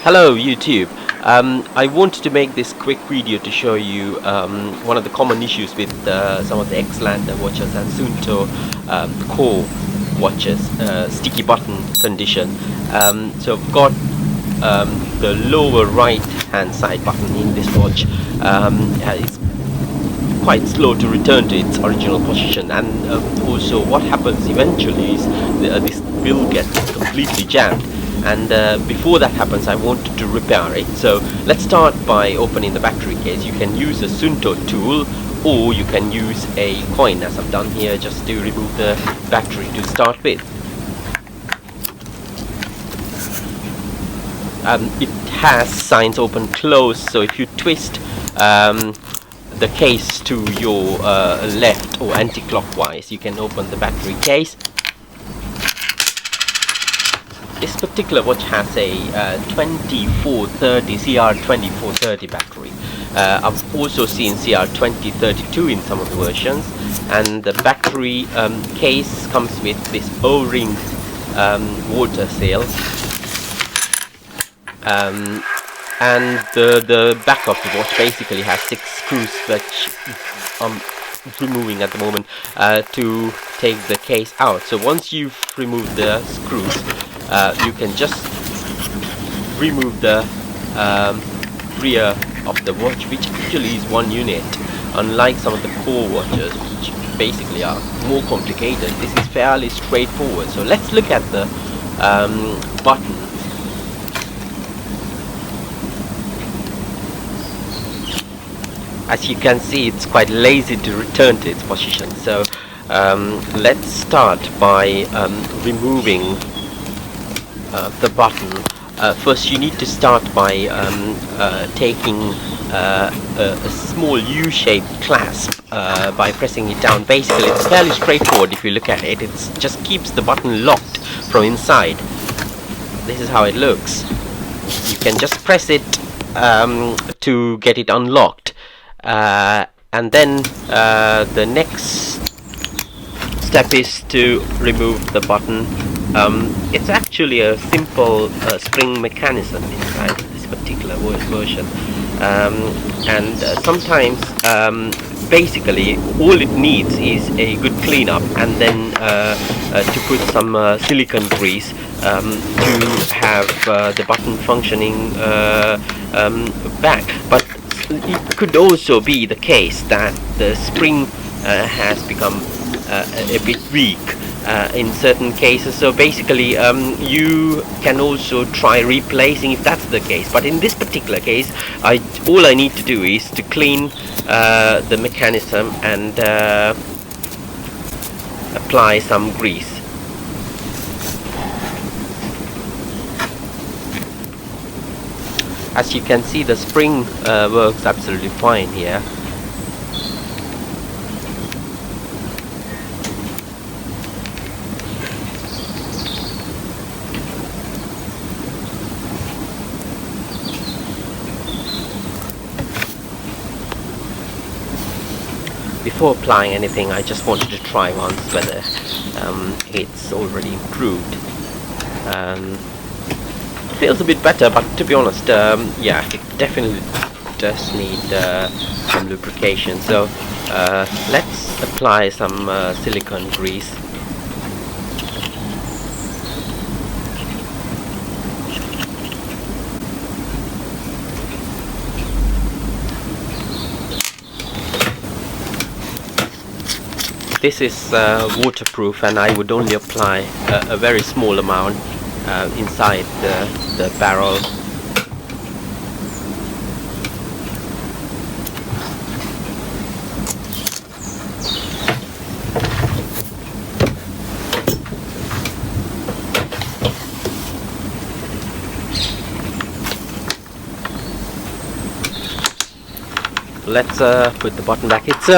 Hello YouTube. I wanted to make this quick video to show you one of the common issues with some of the X-Lander watches and Suunto core watches, sticky button condition. So I've got the lower right hand side button in this watch. It's quite slow to return to its original position, and also what happens eventually is this will get completely jammed. And before that happens, I wanted to repair it. So let's start by opening the battery case. You can use a Suunto tool, or you can use a coin, as I've done here, just to remove the battery to start with. It has signs open close, so if you twist the case to your left or anti-clockwise, you can open the battery case. This particular watch has a 2430 CR2430 battery. I've also seen CR2032 in some of the versions, and the battery case comes with this O-ring water seal, and the back of the watch basically has 6 screws, which I'm removing at the moment to take the case out. So once you've removed the screws, you can just remove the rear of the watch, which actually is one unit, unlike some of the core watches, which basically are more complicated. This is fairly straightforward. So let's look at the button. As you can see, it's quite lazy to return to its position. So let's start by removing the button. First, you need to start by taking a small U-shaped clasp by pressing it down. Basically, it's fairly straightforward if you look at it. It just keeps the button locked from inside. This is how it looks. You can just press it to get it unlocked. And then the next step is to remove the button. It's actually a simple spring mechanism inside this particular version, and sometimes basically all it needs is a good cleanup, and then to put some silicone grease to have the button functioning back. But it could also be the case that the spring has become a bit weak in certain cases. So basically you can also try replacing if that's the case. But in this particular case, all I need to do is to clean the mechanism and apply some grease. As you can see, the spring works absolutely fine here. Before applying anything, I just wanted to try once whether it's already improved. Feels a bit better, but to be honest, yeah, it definitely does need some lubrication. So let's apply some silicone grease. This is waterproof, and I would only apply a very small amount inside the barrel. Let's put the button back. It's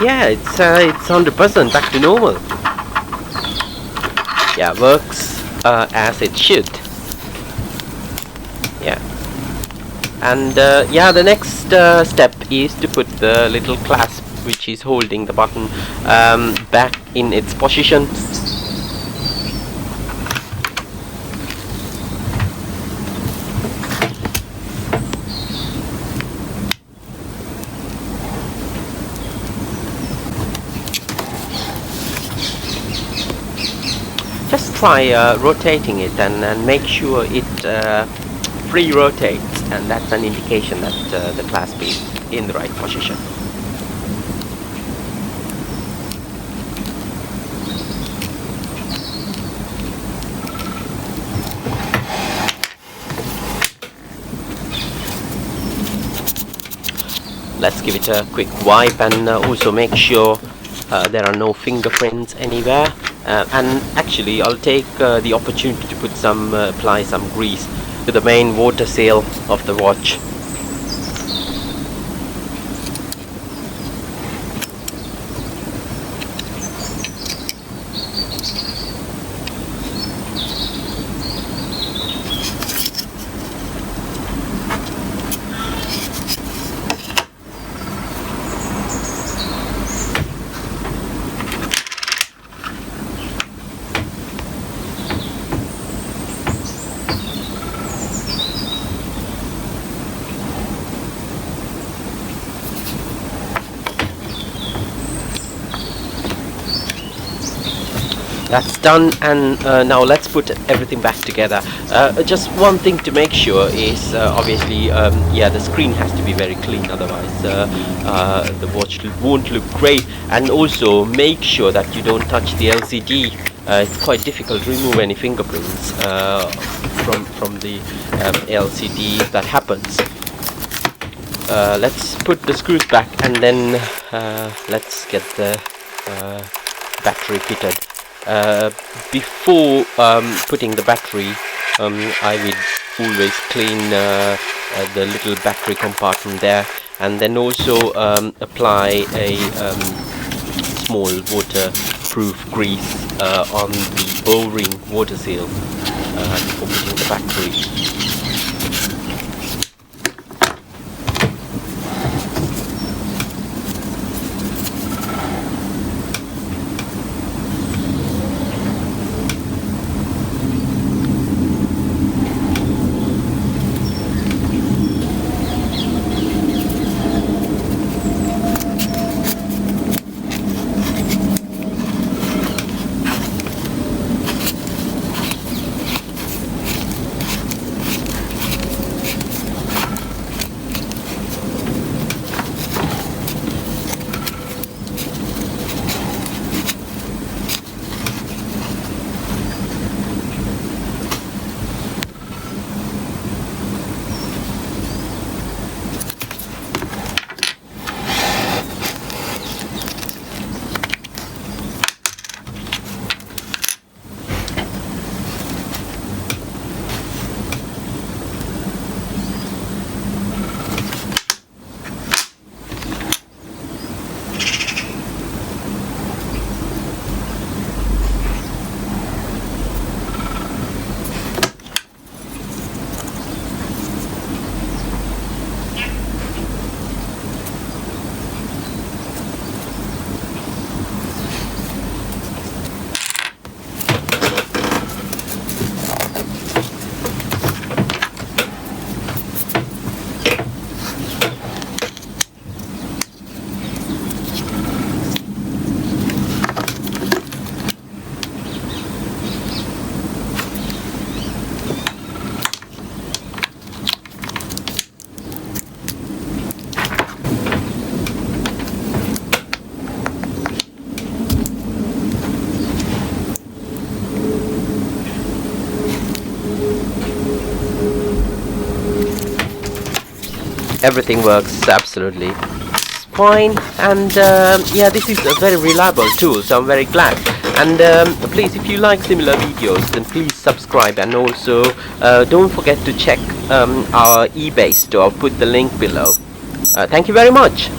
yeah, it's 100% back to normal. Yeah, works as it should. Yeah, and yeah, the next step is to put the little clasp which is holding the button back in its position. try rotating it and make sure it free rotates, and that's an indication that the clasp is in the right position. Let's give it a quick wipe and also make sure there are no fingerprints anywhere. And actually, I'll take the opportunity to put apply some grease to the main water seal of the watch. That's done, and now let's put everything back together. Just one thing to make sure is obviously yeah, the screen has to be very clean, otherwise the watch won't look great. And also make sure that you don't touch the LCD. It's quite difficult to remove any fingerprints from the LCD if that happens. Let's put the screws back, and then let's get the battery fitted. Before putting the battery, I would always clean the little battery compartment there, and then also apply a small waterproof grease on the O-ring water seal before putting the battery. Everything works absolutely fine, and yeah, this is a very reliable tool, so I'm very glad. And please, if you like similar videos, then please subscribe, and also don't forget to check our eBay store. I'll put the link below. Thank you very much.